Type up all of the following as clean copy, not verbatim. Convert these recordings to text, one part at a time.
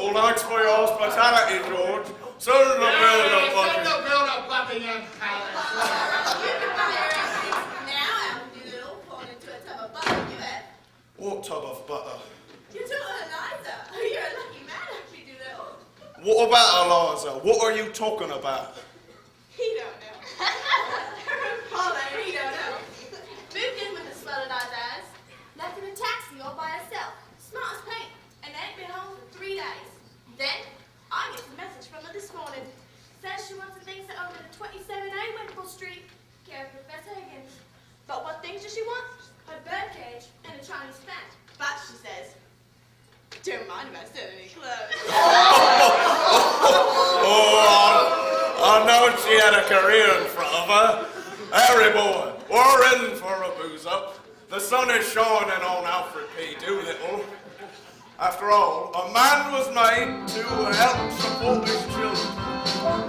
Well, thanks for your hospitality, George. Soon the build-up, Soon the build-up, Buckingham Palace. You can buy your eggs now, Alf Doolittle, poured into a tub of butter, you bet. What tub of butter? You took Eliza. You're a lucky man, Alf Doolittle. What about Eliza? What are you talking about? He don't know. Paula, he don't know. Moved in with a swell in our eyes. Left in a taxi all by herself. Smart as paint. And ain't been home for 3 days. Then, I get a message from her this morning. Says she wants to things that over to 27A Wimple Street. Care of Professor Higgins. But what things does she want? A birdcage and a Chinese plant. But she says, don't mind if I sell any clothes. I know she had a career in front of her. Harry boy, we're in for a booze-up. The sun is shining on Alfred P. Doolittle. After all, a man was made to help support his children,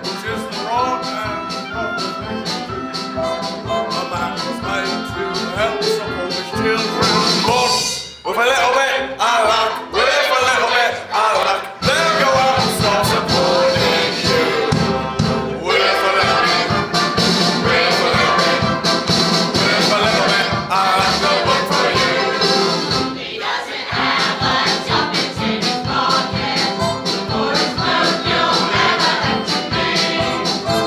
which is the right and proper thing to do. A man was made to help support his children, but with a little bit I like, with a little bit I like, they'll go out and start supporting you. With a little bit, with a little bit, with a little bit I like the work for you. He doesn't have a tuppence in his pocket, for his clothes you'll never have to pay.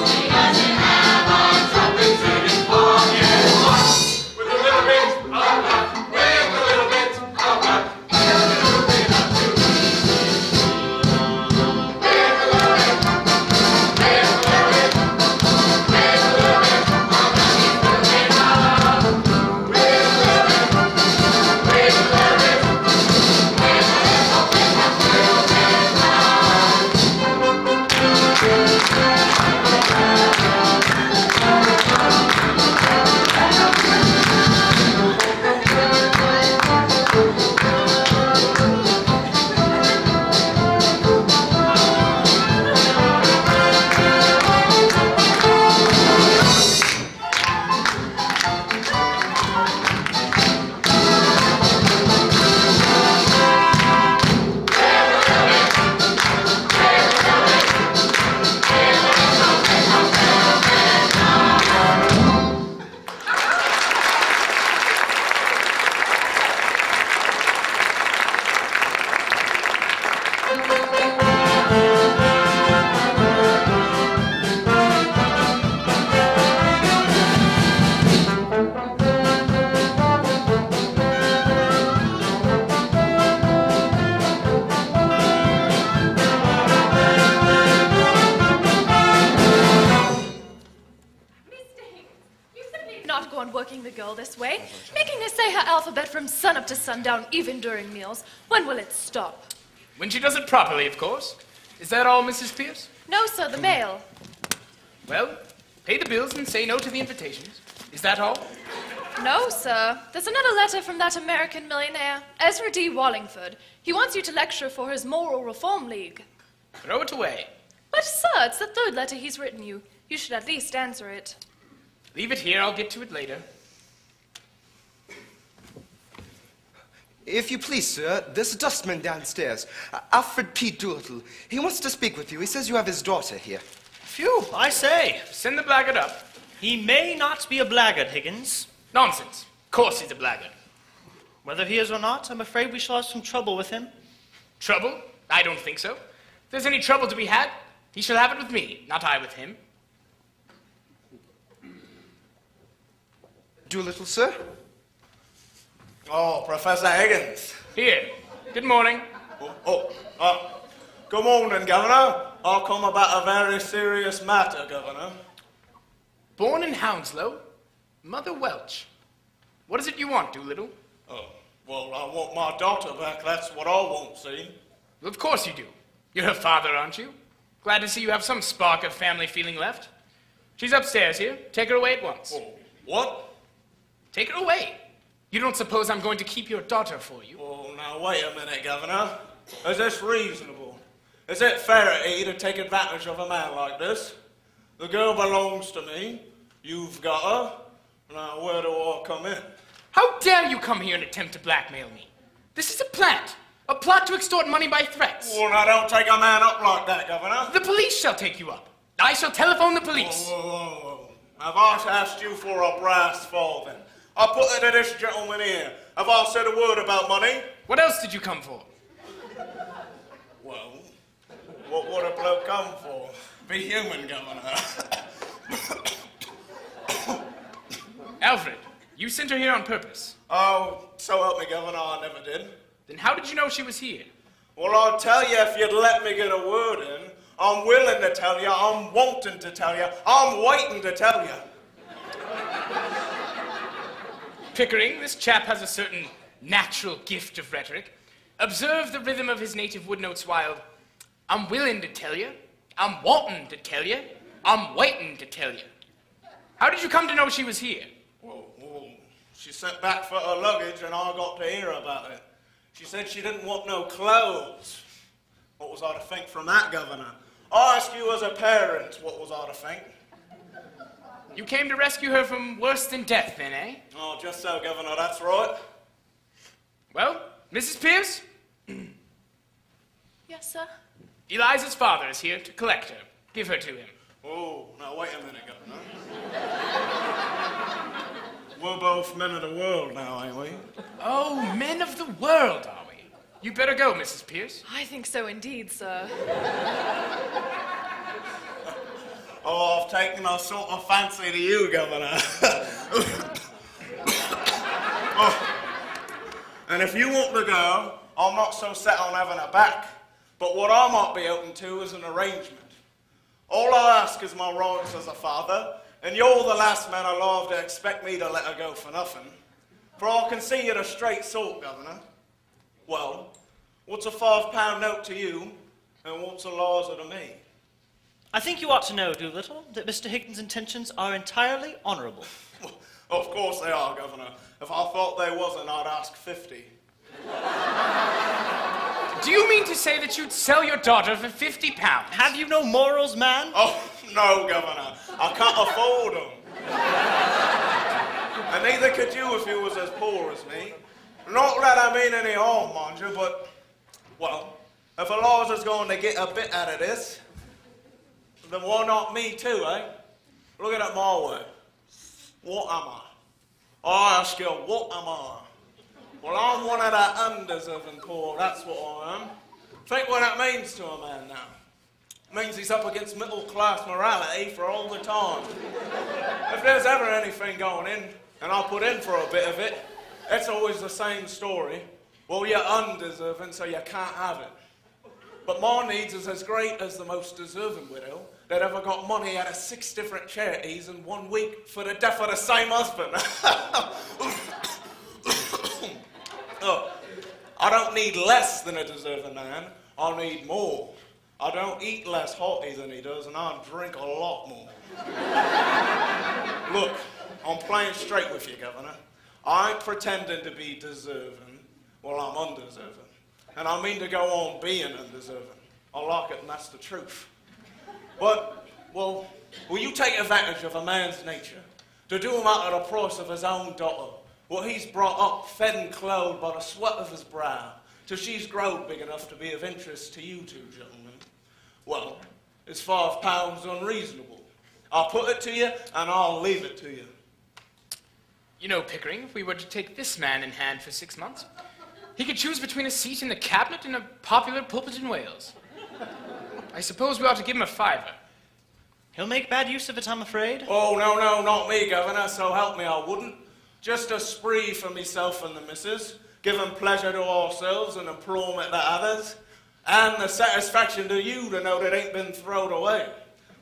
He doesn't have a tuppence in his pocket. With a little bit of luck, with a little bit of luck, everything will be up to me. With a little bit, with a little bit, with a little bit of luck, he's moving on. With a little bit, with a little bit, with a little bit of luck, Not go on working the girl this way, making her say her alphabet from sunup to sundown, even during meals. When will it stop? When she does it properly, of course. Is that all, Mrs. Pierce? No, sir, the mail. Well, pay the bills and say no to the invitations. Is that all? No, sir. There's another letter from that American millionaire, Ezra D. Wallingford. He wants you to lecture for his Moral Reform League. Throw it away. But, sir, it's the third letter he's written you. You should at least answer it. Leave it here. I'll get to it later. If you please, sir, there's a dustman downstairs. Alfred P. Doolittle. He wants to speak with you. He says you have his daughter here. Phew, I say. Send the blackguard up. He may not be a blackguard, Higgins. Nonsense. Of course he's a blackguard. Whether he is or not, I'm afraid we shall have some trouble with him. Trouble? I don't think so. If there's any trouble to be had, he shall have it with me, not I with him. Doolittle, sir? Oh, Professor Higgins. Here. Good morning. Good morning, Governor. I'll come about a very serious matter, Governor. Born in Hounslow, Mother Welch. What is it you want, Doolittle? Oh, well, I want my daughter back. That's what I want, see? Well, of course you do. You're her father, aren't you? Glad to see you have some spark of family feeling left. She's upstairs here. Take her away at once. Oh, what? Take her away. You don't suppose I'm going to keep your daughter for you? Oh, now wait a minute, Governor. Is this reasonable? Is it fair to you to take advantage of a man like this? The girl belongs to me. You've got her. Now, where do I come in? How dare you come here and attempt to blackmail me? This is a plant. A plot to extort money by threats. Well, now don't take a man up like that, Governor. The police shall take you up. I shall telephone the police. Whoa. Have I asked you for a brass farthing? I put it to this gentleman here. Have I said a word about money? What else did you come for? Well, what would a bloke come for? Be human, Governor. Alfred, you sent her here on purpose. Oh, so help me, Governor, I never did. Then how did you know she was here? Well, I'll tell you if you'd let me get a word in. I'm willing to tell you, I'm wanting to tell you, I'm waiting to tell you. Pickering, this chap has a certain natural gift of rhetoric. Observe the rhythm of his native wood notes wild. I'm willing to tell you. I'm wanting to tell you. I'm waiting to tell you. How did you come to know she was here? Well, she sent back for her luggage and I got to hear about it. She said she didn't want no clothes. What was I to think from that, Governor? I ask you as a parent, what was I to think? You came to rescue her from worse than death, then, eh? Oh, just so, Governor, that's right. Well, Mrs. Pierce? Yes, sir? Eliza's father is here to collect her. Give her to him. Oh, now wait a minute, Governor. We're both men of the world now, ain't we? Oh, men of the world, are we? You better go, Mrs. Pierce. I think so indeed, sir. Oh, I've taken a sort of fancy to you, Governor. Oh. And if you want to go, I'm not so set on having her back. But what I might be open to is an arrangement. All I ask is my rights as a father, and you're the last man alive to expect me to let her go for nothing. For I can see you're a straight sort, Governor. Well, what's a £5 note to you, and what's a Liza to me? I think you ought to know, Doolittle, that Mr. Higgins' intentions are entirely honourable. Well, of course they are, Governor. If I thought they wasn't, I'd ask 50. Do you mean to say that you'd sell your daughter for £50? Have you no morals, man? Oh, no, Governor. I can't afford them. And neither could you if you was as poor as me. Not that I mean any harm, mind you, but, well, if Eliza's going to get a bit out of this, then why not me too, eh? Look at it my way. What am I? I ask you, what am I? Well, I'm one of the undeserving poor, that's what I am. Think what that means to a man now. It means he's up against middle-class morality for all the time. If there's ever anything going in, and I put in for a bit of it, it's always the same story. Well, you're undeserving, so you can't have it. But my needs is as great as the most deserving widow that ever got money out of 6 different charities in 1 week for the death of the same husband. Oh, I don't need less than a deserving man. I need more. I don't eat less hearty than he does, and I drink a lot more. Look, I'm playing straight with you, Governor. I ain't pretending to be deserving. Well, I'm undeserving. And I mean to go on being undeserving. I like it, and that's the truth. But, well, will you take advantage of a man's nature to do him out at the price of his own daughter, what he's brought up, fed and clothed by the sweat of his brow, till she's grown big enough to be of interest to you two gentlemen? Well, is £5 unreasonable? I'll put it to you, and I'll leave it to you. You know, Pickering, if we were to take this man in hand for 6 months, he could choose between a seat in the cabinet and a popular pulpit in Wales. I suppose we ought to give him a £5. He'll make bad use of it, I'm afraid. Oh, no, not me, Governor, so help me I wouldn't. Just a spree for myself and the missus, giving pleasure to ourselves and employment to others, and the satisfaction to you to know that it ain't been thrown away.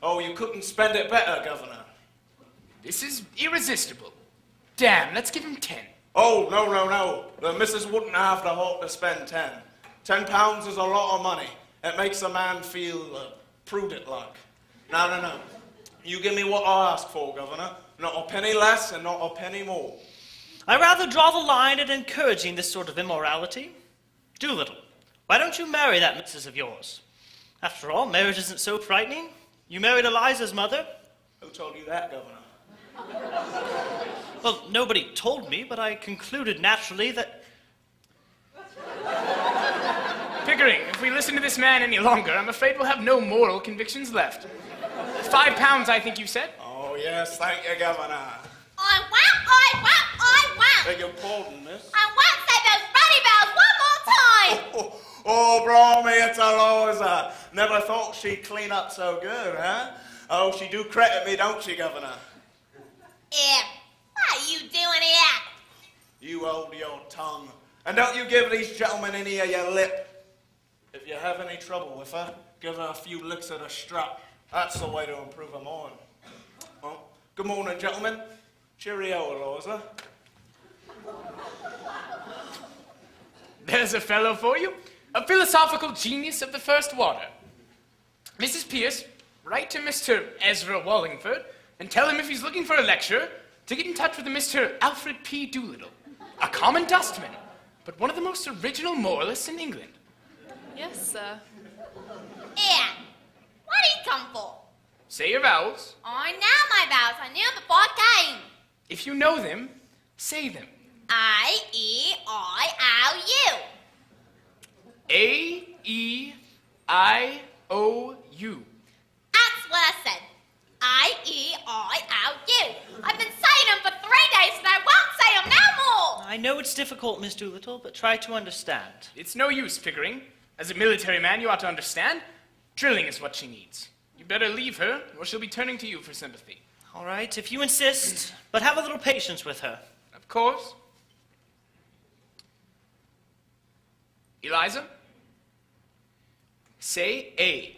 Oh, you couldn't spend it better, Governor. This is irresistible. Damn, let's give him 10. Oh, no. The missus wouldn't have the heart to spend 10. £10 is a lot of money. It makes a man feel prudent-like. No. You give me what I ask for, Governor. Not a penny less and not a penny more. I rather draw the line at encouraging this sort of immorality. Doolittle, why don't you marry that missus of yours? After all, marriage isn't so frightening. You married Eliza's mother. Who told you that, Governor? Well, nobody told me, but I concluded naturally that... If we listen to this man any longer, I'm afraid we'll have no moral convictions left. £5, I think you said? Oh, yes, thank you, Governor. I won't. Beg your pardon, miss. I won't say those bloody bells one more time. Oh, Brommy, it's Eliza. Never thought she'd clean up so good, huh? Oh, she do credit me, don't she, Governor? Yeah, what are you doing here? You hold your tongue. And don't you give these gentlemen any of your lip. If you have any trouble with her, give her a few licks of the strap. That's the way to improve her mind. Oh, good morning, gentlemen. Cheerio, Eliza. There's a fellow for you. A philosophical genius of the first water. Mrs. Pierce, write to Mr. Ezra Wallingford and tell him if he's looking for a lecturer to get in touch with a Mr. Alfred P. Doolittle, a common dustman, but one of the most original moralists in England. Yes, sir. Yeah, what did he come for? Say your vowels. I know my vows. I knew them before I came. If you know them, say them. I-E-I-O-U. A-E-I-O-U. That's what I said. I-E-I-O-U. I've been saying them for 3 days and I won't say them no more. I know it's difficult, Miss Doolittle, but try to understand. It's no use, Pickering. As a military man, you ought to understand. Drilling is what she needs. You better leave her, or she'll be turning to you for sympathy. All right, if you insist, but have a little patience with her. Of course. Eliza, say A.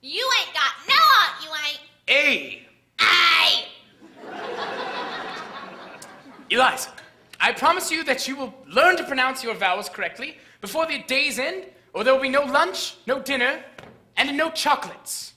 You ain't got no heart, you ain't. A. Aye. Eliza, I promise you that you will learn to pronounce your vowels correctly before the day's end, or there will be no lunch, no dinner, and no chocolates.